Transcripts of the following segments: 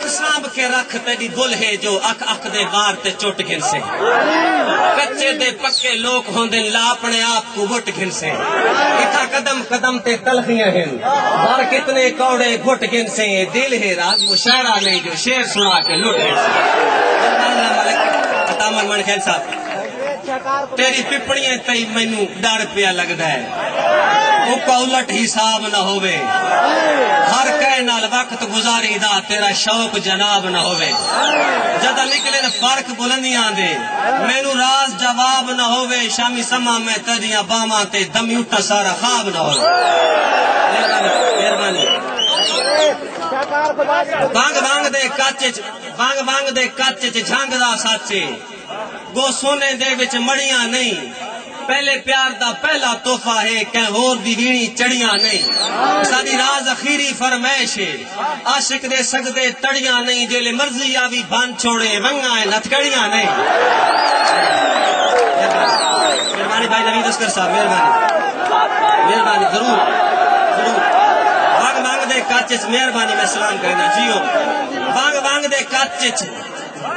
سانب کے رکھ تیری گل ہے جو اک اک دے بار تے چوٹ گھن سے کچے دے پکے لوگ ہوندے لا اپنے آپ کو وٹ گھن سے اتھا قدم قدم تے تلخیاں ہیں بار کتنے کوڑے گھٹ گھن سے دل ہے راز مشاعرہ نہیں جو شعر سنا کے لٹ گھن سے اللہ ملک عطامن من خیل صاحب تیری پپڑیاں تی مینوں ڈر پیا لگدا ہے او کا الٹ حساب نہ ہوے ہر کہے نال وقت گزاری دا تیرا شوق جناب نہ ہوے جدا نکلے نہ فرق بلندیاں دے مینوں راز جواب نہ ہوے شامی سما میں تیریاں باواں تے دم اٹھا سارا خواب نہ ہوے مہربانی بانگ بانگ دے کچ چ جھنگ دا سچے گو سونے دے وچ مڑیاں نہیں پہلے پیار دا پہلا تحفہ ہے کہ ہور دی گھینی چڑیاں نہیں ساری راز اخیری فرمائش ہے عاشق دے سگدے تڑیاں نہیں جیلے مرضی آوی بان چھوڑے ونگاں نتکڑیاں نہیں مہربانی بھائی نوید اسکر صاحب مہربانی ضرور بانگ بانگ دے کچ مہربانی میں سلام کرنا جیو بانگ بانگ دے کچ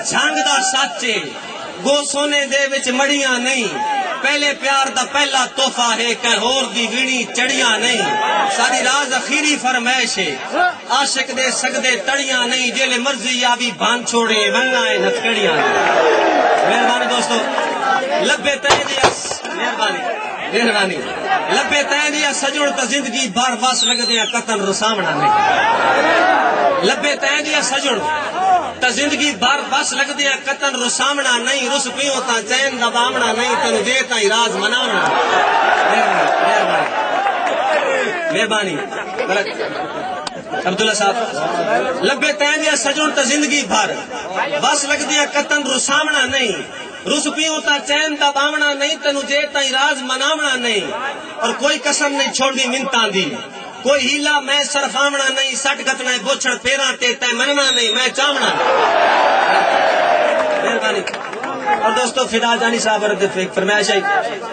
جھنگ دا سچے گو سونے دے وچ مڑیاں نہیں پہلے پیار دا پہلا تحفہ ہے کہ ہور دی گھڑی چڑیاں نہیں ساری راز اخیری فرمائش ہے عاشق دے سگدے تڑیاں نہیں جیلے مرضی آوی بان چھوڑے ونگائے نتکڑیاں مہربانی دوستو لبے تے دیا مہربانی لبے تے دیا سجڑ تا زندگی بار بس لگدے قتل رسامنا نہیں لبے تے دیا سجڑ تا زندگی بار بس لگ دیا قطن رسامنا نہیں رس پیوں تا چین دبامنا نہیں تنو دیتا ہی راز منامنا مہربانی عبداللہ صاحب لبے تین دیا سجن تا زندگی بھر بس لگ دیا قطن رسامنا نہیں رس پیوں تا چین دبامنا نہیں تنو دیتا ہی راز منامنا نہیں اور کوئی قسم نہیں چھوڑ دی منتاں دی کوئی ہیلا میں صرف آمنا نہیں سٹ گتنا ہے بوچھڑ پیرا تے تے مننا نہیں میں چامنا مہربانی اور دوستو فدا جانی صاحب رد فرمائش ہے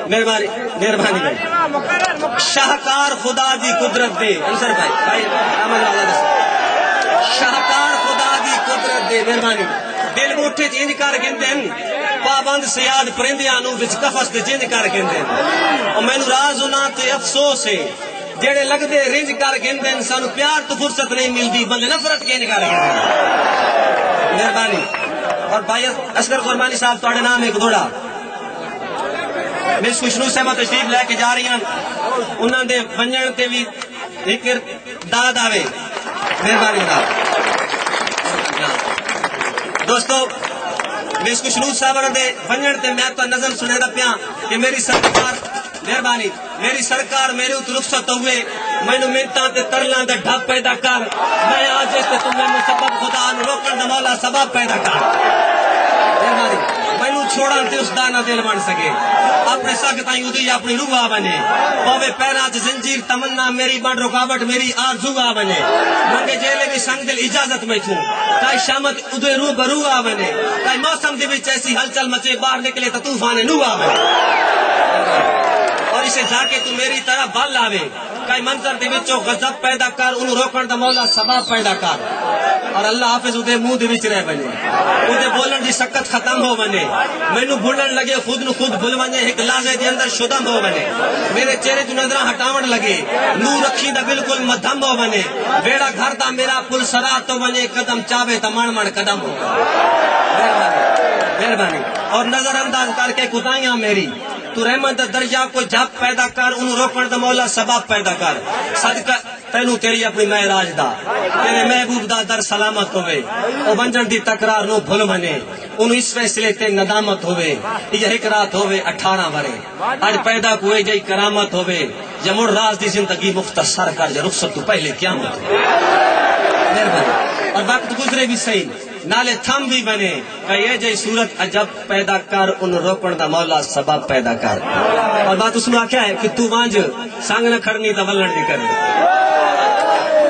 مہربانی شاہکار خدا دی قدرت دے انصر بھائی احمد والا دس شاہکار خدا دی قدرت دے مہربانی دل موٹھے چینج کر گندن پابند سیاد پرندیاں نو وچ قفس تے چینج کر گندن اور مینوں راز انہاں تے افسوس ہے جڑے لگ دے رنج کر گندن سانو پیار تو فرصت نہیں ملتی بندے نفرت کینج کر گندن مہربانی اور بھائی اصغر قربانی صاحب تواڈے نام ایک دوڑا مس خوشنو صاحب تشریف لے کے جا رہی ہیں انہاں دے ونجن تے بھی ایک داد آوے مہربانی دوستو مس خوشنو صاحب دے ونجن تے میں تو نظم سنے دا پیا کہ میری سرکار مہربانی میری سرکار میرے ات رخصت ہوئے مینو منتاں تے ترلاں دا ڈھب پیدا کر میں آج تے تمہیں مسبب خدا نو روکن دا مولا سبب پیدا کر مہربانی مینو چھوڑن تے اس دا نہ دل بن سکے اپنے سگ تائیں ادی اپنی روح آ بنے پاوے پیراں چ زنجیر تمنا میری بڑ رکاوٹ میری آرزو آ بنے منگے جیلے بھی سنگ دل اجازت میں تھوں تائی شامت ادے روح برو آ بنے تائی موسم دے وچ ایسی ہلچل مچے باہر نکلے تے طوفان نو آ بنے اور اسے جا کے تو میری طرح بل آوے کئی منظر دے وچوں غضب پیدا کر انہوں روکن دا مولا سبب پیدا کر اور اللہ حافظ ادے منہ دے وچ رہ بنے ادے بولن دی سکت ختم ہو بنے مینوں بھولن لگے خود نو خود بھول بنے ایک لحظے دے اندر شدم ہو بنے میرے چہرے تو نظراں ہٹاون لگے نور رکھی دا بالکل مدھم ہو بنے بیڑا گھر دا میرا پل سرات تو بنے قدم چاوے تا من من قدم ہو مہربانی اور نظر انداز کر کے کوتاہیاں میری تو رحمت درجہ کو جھپ پیدا کر انہوں روکن دا مولا سبب پیدا کر صدقہ تینوں تیری اپنی معراج دا تیرے محبوب دا در سلامت ہوئے او بنجن دی تکرار نو بھول منے انہوں اس فیصلے تے ندامت ہوئے یہ ایک رات ہوئے 18 برے آج پیدا کوئے جائی کرامت ہوئے جمڑ راز دی زندگی مختصر کر جا رخصت تو پہلے قیامت مہربانی اور وقت گزرے بھی صحیح نالے تھم بھی بنے کہ یہ جائی صورت عجب پیدا کر ان روکن دا مولا سبب پیدا کر اور بات اس میں کیا ہے کہ تو وانج سانگ نہ کھڑنی تا ولن دی کرے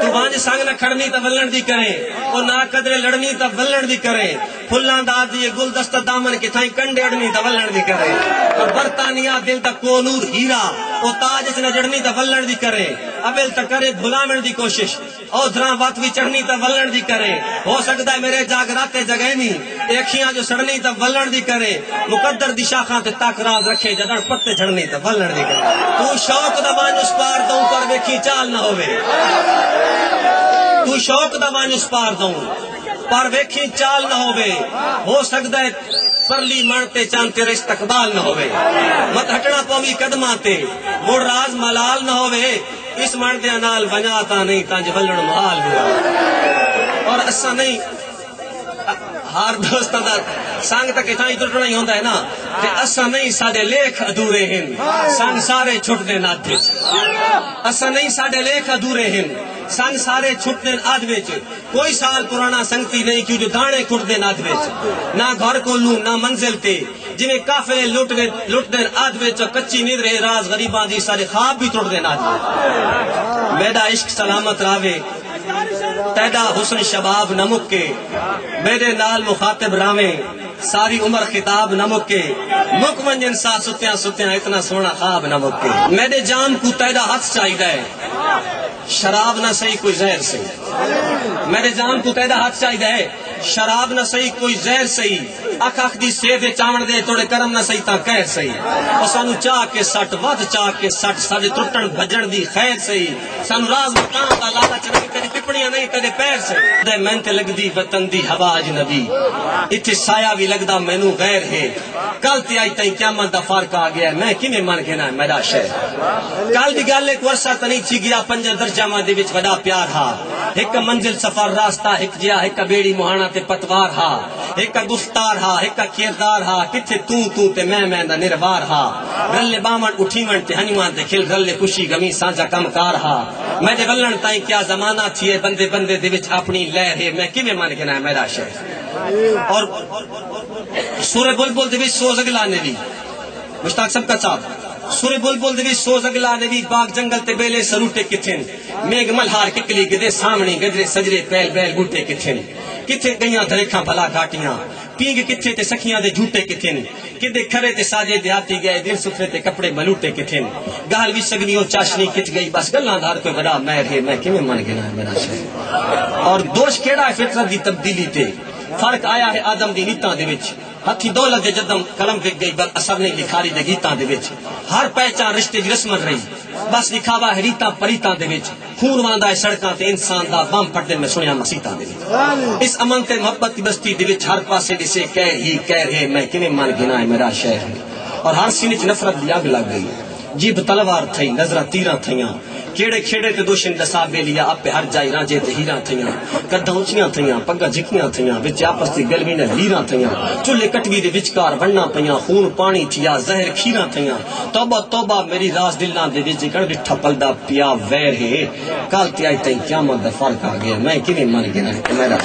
تو وانج سانگ نہ کھڑنی تا ولن دی کرے اور نہ قدرے لڑنی تا ولن دی کرے پھلان دا دی گل دستہ دامن کے تھائیں کنڈے اڑنی تا ولن دی کرے اور برطانیہ دل تا کو نور ہیرا او تاج اس نہ جڑنی تا ولن دی کرے ابل تا کرے بھلامن دی کوشش اودھراں وات بھی چڑھنی تا ولن دی کرے ہو سکتا ہے میرے جاگراتے جگہ نہیں ایکھیاں جو سڑنی تا ولن دی کرے مقدر دی شاخاں تے تک راز رکھے جدن پتے جھڑنی تا ولن دی کرے تو شوق دا مانوس پار دوں پر ویکھی چال نہ ہوے تو شوق دا مانوس پار دوں پر ویکھی چال نہ ہوے ہو سکتا ہے پرلی منتے چاند تیرے استقبال نہ ہوے مت ہٹنا پوی قدماں تے مڑ راز ملال نہ ہوے اس مردے نال بنا تا نہیں تانج ولن محال ہوا اور اسا نہیں ہر دوستاں دا سنگ تک اتھائی ٹرٹنا ہی ہوندا ہے نا کہ اسا نہیں ساڈے لیکھ ادھورے ہیں سنگ سارے چھٹ دے ناتھ وچ اسا نہیں ساڈے لیکھ ادھورے ہیں سنگ سارے چھٹ دے آدھ وچ کوئی سال پرانا سنگتی نہیں کیوں جو دانے کھٹ دے ناتھ وچ نہ گھر کولوں نہ منزل تے جویں کافلے لٹ دے آدھ وچ کچی نیندرے راز غریباں دی سارے خواب بھی ٹوٹ دے ناتھ وچ میرا عشق سلامت راوے تیدا حسن شباب نہ مکے میرے نال مخاطب راویں ساری عمر خطاب نہ مکے مک منجن سا ستیاں ستیاں اتنا سونا خواب نہ مکے میرے جام کو تیدا ہاتھ چاہیے ہے شراب نہ صحیح کوئی زہر صحیح میرے جام کو تیدا ہاتھ چاہیے ہے شراب نہ صحیح کوئی زہر صحیح اکھ اکھ دی سیر دے چاون دے توڑے کرم نہ صحیح تا کہر صحیح اور سانو چاہ کے سٹ ود چاہ کے سٹ ساڈے ٹرٹن بھجن دی خیر صحیح سانو راز مکان دا لالچ نہیں کدی پپڑیاں نہیں کدی پیر صحیح دے محنت لگدی وطن دی ہوا اجنبی ایتھے سایہ بھی لگدا مینوں غیر ہے کل تے آئی تائیں قیامت دا فرق آ گیا میں کیویں من گنا میرا شہر کل دی گل ایک ورثہ تے نہیں تھی گیا پنج درجاواں دے وچ وڈا پیار ہا ایک منزل سفر راستہ ایک جیا ایک بیڑی مہانا تے پتوار ہا ایک گفتار ہا ایک کردار ہا کتھے تو تے میں دا نروار ہا رلے باون اٹھیون تے ہنیوان تے کھل رلے خوشی غمی سانجا کم کار ہا میں دے ولن تائیں کیا زمانہ تھیے بندے بندے دے وچ اپنی لہر ہے میں کیویں من گنا میرا شہر اور سورہ بلبل دے وچ سوز اگلا نے بھی مشتاق سب کا صاحب سورہ بلبل دے وچ سوز اگلا نے بھی باغ جنگل تے بیلے سروٹے کتھن میگ ملہار ککلی گدے سامنے گجرے سجرے پیل بیل بوٹے کتھن کتھے گئیاں دریکھاں بھلا گاٹیاں پینگ کتھے تے سکھیاں دے جھوٹے کتھن کدے کھرے تے ساجے دیہاتی گئے دل سفرے تے کپڑے ملوٹے کتھن گال وی سگنی او چاشنی کت گئی بس گلاں دار کوئی بڑا مہر ہے میں کیویں من گنا ہے میرا شہر اور دوش کیڑا ہے فطرت دی تبدیلی تے فرق آیا ہے آدم دی نیتاں دے وچ ہتھی دولت دے جدم قلم وک گئی بل اثر نہیں لکھاری دے گیتاں دے وچ ہر پہچان رشتے دی رسمت رہی بس لکھاوا ہے ریتاں پریتاں دے وچ خون واندا ہے سڑکاں تے انسان دا بم پڑدے میں سنیا مسیتاں دے وچ اس امن تے محبت دی بستی دے وچ ہر پاسے دسے کہہ ہے میں کیویں من گنا ہے میرا شہر اور ہر سینے وچ نفرت دی اگ لگ گئی جیب تلوار تھئی نظراں تیراں تھیاں کیڑے کھیڑے تے دوشن دسا بے لیا اپ ہر جائی رانجے تے ہیراں تھیاں کداں اونچیاں تھیاں پگاں جھکیاں تھیاں وچ آپس دی گلوی نال لیراں تھیاں چولہے کٹوی دے وچکار بننا پیاں خون پانی تھیا زہر کھیراں تھیاں توبہ توبہ میری راز دلاں دے وچ کڑ ڈٹھا پلدا پیا ویر ہے کل تے آئی تائیں قیامت دا فرق آ گیا میں کیویں من گنا ہے میرا